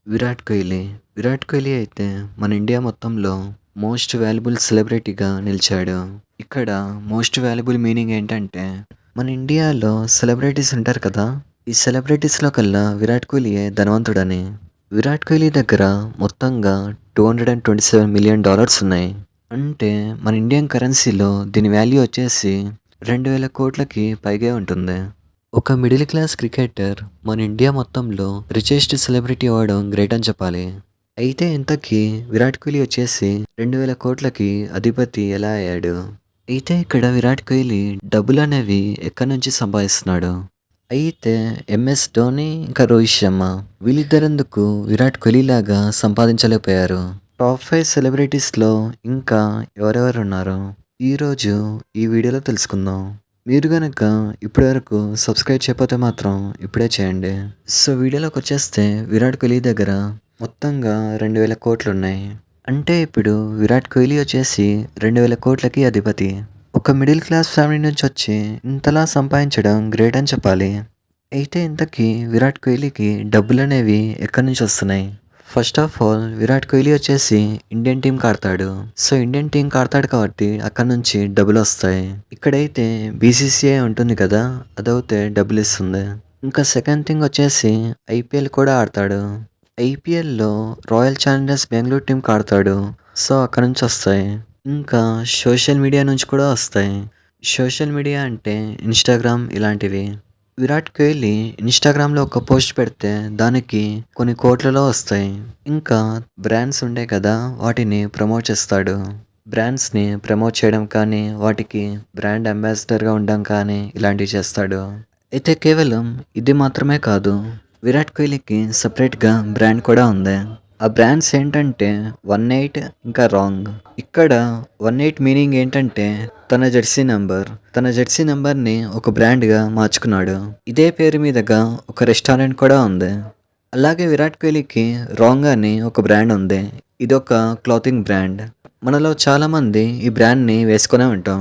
విరాట్ కోహ్లీ. విరాట్ కోహ్లీ అయితే మన ఇండియా మొత్తంలో మోస్ట్ వాల్యుబుల్ సెలబ్రిటీగా నిలిచాడు. ఇక్కడ మోస్ట్ వాల్యుబుల్ మీనింగ్ ఏంటంటే మన ఇండియాలో సెలబ్రిటీస్ ఉంటారు కదా! ఈ సెలబ్రిటీస్‌లో కల్లా విరాట్ కోహ్లీయే ధనవంతుడని. విరాట్ కోహ్లీ దగ్గర మొత్తంగా $227 మిలియన్ ఉన్నాయి. అంటే మన ఇండియన్ కరెన్సీలో దీని వాల్యూ వచ్చేసి 2000 కోట్లకి పైగే ఉంటుంది. ఒక మిడిల్ క్లాస్ క్రికెటర్ మన ఇండియా మొత్తంలో రిచెస్ట్ సెలబ్రిటీ అవ్వడం గ్రేట్ అని చెప్పాలి. అయితే ఇంతకీ విరాట్ కోహ్లీ వచ్చేసి 2000 కోట్లకి అధిపతి ఎలా అయ్యాడు? అయితే ఇక్కడ విరాట్ కోహ్లీ డబ్బులు అనేవి ఎక్కడి నుంచి సంపాదిస్తున్నాడు? అయితే ఎంఎస్ ధోని ఇంకా రోహిత్ శర్మ వీళ్ళిద్దరెందుకు విరాట్ కోహ్లీ లాగా సంపాదించలేకపోయారు? టాప్ 5 సెలబ్రిటీస్‌లో ఇంకా ఎవరెవరు ఉన్నారు? ఈరోజు ఈ వీడియోలో తెలుసుకుందాం. మీరు గనక ఇప్పటివరకు సబ్స్క్రైబ్ చేయకపోతే మాత్రం ఇప్పుడే చేయండి. సో వీడియోలోకి వచ్చేస్తే విరాట్ కోహ్లీ దగ్గర మొత్తంగా 2000 కోట్లు ఉన్నాయి. అంటే ఇప్పుడు విరాట్ కోహ్లీ వచ్చేసి 2000 కోట్లకి అధిపతి. ఒక మిడిల్ క్లాస్ ఫ్యామిలీ నుంచి వచ్చి ఇంతలా సంపాదించడం గ్రేట్ అని చెప్పాలి. అయితే ఇంతకీ విరాట్ కోహ్లీకి డబ్బులు అనేవి ఎక్కడి నుంచి వస్తున్నాయి? First of all Virat Kohli వచ్చేసి ఇండియన్ టీంకి ఆడతాడు. సో ఇండియన్ టీంకి ఆడతాడు కాబట్టి అక్కడ నుంచి డబ్బులు వస్తాయి. ఇక్కడైతే బీసీసీఐ ఉంటుంది కదా, అదైతే డబ్బులు ఇస్తుంది. ఇంకా సెకండ్ థింగ్ వచ్చేసి ఐపీఎల్ కూడా ఆడతాడు. ఐపీఎల్లో రాయల్ ఛాలెంజర్స్ బెంగళూరు టీంకి ఆడతాడు. సో అక్కడ నుంచి వస్తాయి. ఇంకా సోషల్ మీడియా నుంచి కూడా వస్తాయి. సోషల్ మీడియా అంటే ఇన్స్టాగ్రామ్ ఇలాంటివి. విరాట్ కోహ్లీ ఇన్స్టాగ్రామ్లో ఒక పోస్ట్ పెడితే దానికి కొన్ని కోట్లలో వస్తాయి. ఇంకా బ్రాండ్స్ ఉండే కదా, వాటిని ప్రమోట్ చేస్తాడు. బ్రాండ్స్ని ప్రమోట్ చేయడం కానీ, వాటికి బ్రాండ్ అంబాసిడర్గా ఉండడం కానీ ఇలాంటివి చేస్తాడు. అయితే కేవలం ఇది మాత్రమే కాదు, విరాట్ కోహ్లీకి సపరేట్గా బ్రాండ్ కూడా ఉంది. ఆ బ్రాండ్స్ ఏంటంటే 18 ఇంకా రాంగ్. ఇక్కడ 18 మీనింగ్ ఏంటంటే తన జెర్సీ నెంబర్ని ఒక బ్రాండ్గా మార్చుకున్నాడు. ఇదే పేరు మీదుగా ఒక రెస్టారెంట్ కూడా ఉంది. అలాగే విరాట్ కోహ్లీకి రాంగ్ అని ఒక బ్రాండ్ ఉంది. ఇదొక క్లాతింగ్ బ్రాండ్. మనలో చాలామంది ఈ బ్రాండ్ని వేసుకునే ఉంటాం.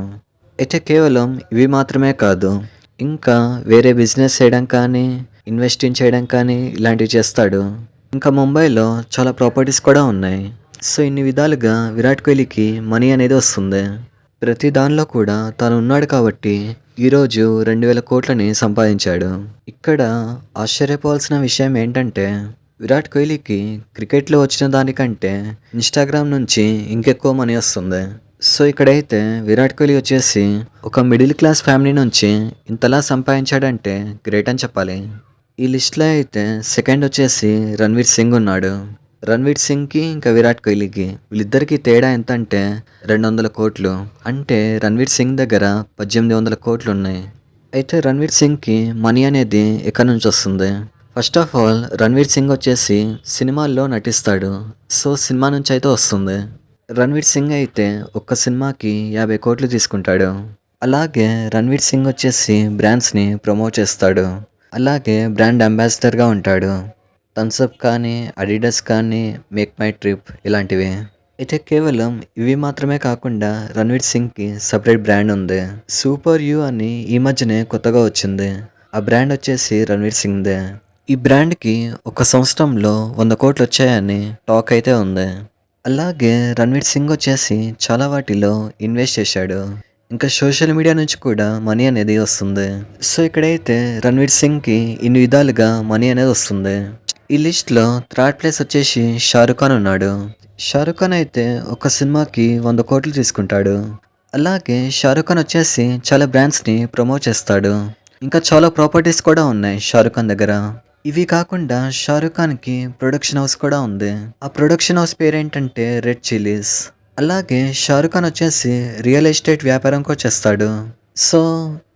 అయితే కేవలం ఇవి మాత్రమే కాదు, ఇంకా వేరే బిజినెస్ చేయడం కానీ, ఇన్వెస్టింగ్ చేయడం కానీ ఇలాంటివి చేస్తాడు. ఇంకా ముంబైలో చాలా ప్రాపర్టీస్ కూడా ఉన్నాయి. సో ఇన్ని విధాలుగా విరాట్ కోహ్లీకి మనీ అనేది వస్తుంది. ప్రతి దానిలో కూడా తాను ఉన్నాడు కాబట్టి ఈరోజు 2000 కోట్లని సంపాదించాడు. ఇక్కడ ఆశ్చర్యపోవాల్సిన విషయం ఏంటంటే విరాట్ కోహ్లీకి క్రికెట్లో వచ్చిన దానికంటే ఇన్స్టాగ్రామ్ నుంచి ఇంకెక్కువ మనీ వస్తుంది. సో ఇక్కడైతే విరాట్ కోహ్లీ వచ్చేసి ఒక మిడిల్ క్లాస్ ఫ్యామిలీ నుంచి ఇంతలా సంపాదించాడంటే గ్రేట్ అని చెప్పాలి. ఈ లిస్ట్లో అయితే సెకండ్ వచ్చేసి రణ్వీర్ సింగ్ ఉన్నాడు. రణ్వీర్ సింగ్కి ఇంకా విరాట్ కోహ్లీకి వీళ్ళిద్దరికి తేడా ఎంత అంటే 200 కోట్లు. అంటే రణ్వీర్ సింగ్ దగ్గర 1800 కోట్లు ఉన్నాయి. అయితే రణ్వీర్ సింగ్కి మనీ అనేది ఎక్కడి నుంచి వస్తుంది? First of all Ranveer Singh వచ్చేసి సినిమాల్లో నటిస్తాడు. సో సినిమా నుంచి అయితే వస్తుంది. రణ్వీర్ సింగ్ అయితే ఒక్క సినిమాకి 50 కోట్లు తీసుకుంటాడు. అలాగే రణ్వీర్ సింగ్ వచ్చేసి బ్రాండ్స్ని ప్రమోట్ చేస్తాడు. అలాగే బ్రాండ్ అంబాసిడర్గా ఉంటాడు. థమ్సప్ కానీ, అడిడాస్ కానీ, మేక్ మై ట్రిప్ ఇలాంటివి. అయితే కేవలం ఇవి మాత్రమే కాకుండా రణ్వీర్ సింగ్కి సపరేట్ బ్రాండ్ ఉంది. సూపర్ యూ అని ఈ మధ్యనే కొత్తగా వచ్చింది. ఆ బ్రాండ్ వచ్చేసి రణ్వీర్ సింగ్దే. ఈ బ్రాండ్కి ఒక సంవత్సరంలో 100 కోట్లు వచ్చాయని టాక్ అయితే ఉంది. అలాగే రణ్వీర్ సింగ్ వచ్చేసి చాలా వాటిలో ఇన్వెస్ట్ చేశాడు. ఇంకా సోషల్ మీడియా నుంచి కూడా మనీ అనేది వస్తుంది. సో ఇక్కడైతే రణ్వీర్ సింగ్కి ఇన్ని విధాలుగా మనీ అనేది వస్తుంది. ఈ లిస్ట్లో థర్డ్ ప్లేస్ వచ్చేసి షారుఖ్ ఖాన్ ఉన్నాడు. షారుఖ్ ఖాన్ అయితే ఒక సినిమాకి 100 కోట్లు తీసుకుంటాడు. అలాగే షారుఖ్ ఖాన్ వచ్చేసి చాలా బ్రాండ్స్ని ప్రమోట్ చేస్తాడు. ఇంకా చాలా ప్రాపర్టీస్ కూడా ఉన్నాయి షారుఖ్ ఖాన్ దగ్గర. ఇవి కాకుండా షారుఖ్ ఖాన్కి ప్రొడక్షన్ హౌస్ కూడా ఉంది. ఆ ప్రొడక్షన్ హౌస్ పేరేంటంటే రెడ్ చిల్లీస్. అలాగే షారుఖ్ ఖాన్ వచ్చేసి రియల్ ఎస్టేట్ వ్యాపారం కూడా చేస్తాడు. సో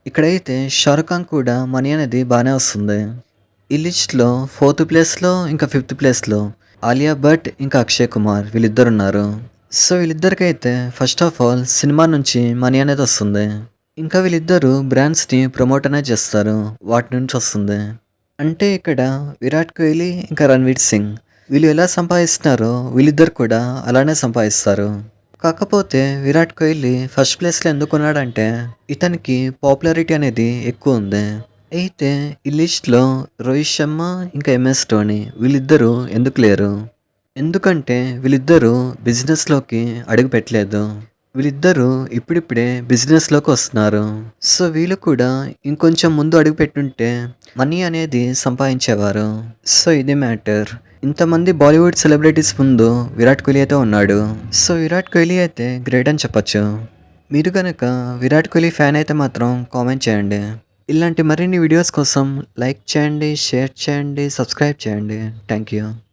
ఇక్కడైతే షారుఖ్ ఖాన్ కూడా మనీ అనేది బాగానే వస్తుంది. ఈ లిస్ట్లో 4th ప్లేస్లో ఇంకా 5th ప్లేస్లో ఆలియా భట్ ఇంకా అక్షయ్ కుమార్ వీళ్ళిద్దరు ఉన్నారు. సో వీళ్ళిద్దరికైతే ఫస్ట్ ఆఫ్ ఆల్ సినిమా నుంచి మనీ అనేది వస్తుంది. ఇంకా వీళ్ళిద్దరూ బ్రాండ్స్ని ప్రమోట్ అనేది చేస్తారు, వాటి నుంచి వస్తుంది. అంటే ఇక్కడ విరాట్ కోహ్లీ ఇంకా రణ్వీర్ సింగ్ వీళ్ళు ఎలా సంపాదిస్తున్నారో వీళ్ళిద్దరు కూడా అలానే సంపాదిస్తారు. కాకపోతే విరాట్ కోహ్లీ ఫస్ట్ ప్లేస్లో ఎందుకు ఉన్నాడంటే ఇతనికి పాపులారిటీ అనేది ఎక్కువ ఉంది. అయితే ఈ లిస్ట్‌లో రోహిత్ శర్మ ఇంకా ఎంఎస్ ధోని వీళ్ళిద్దరూ ఎందుకు లేరు? ఎందుకంటే వీళ్ళిద్దరూ బిజినెస్‌లోకి అడుగు పెట్టలేదు. వీళ్ళిద్దరూ ఇప్పుడిప్పుడే బిజినెస్‌లోకి వస్తున్నారు. సో, వీళ్ళు కూడా ఇంకొంచెం ముందు అడుగు పెట్టుంటే మనీ అనేది సంపాదించేవారు. సో, ఇది మ్యాటర్. ఇంతమంది బాలీవుడ్ సెలబ్రిటీస్ ముందు విరాట్ కోహ్లీ అయితే ఉన్నాడు. సో, విరాట్ కోహ్లీ అయితే గ్రేట్ అని చెప్పొచ్చు. మీరు గనక విరాట్ కోహ్లీ ఫ్యాన్ అయితే మాత్రం కామెంట్ చేయండి. ఇలాంటి మరిన్ని వీడియోస్ కోసం లైక్ చేయండి, షేర్ చేయండి, సబ్స్క్రైబ్ చేయండి. Thank you.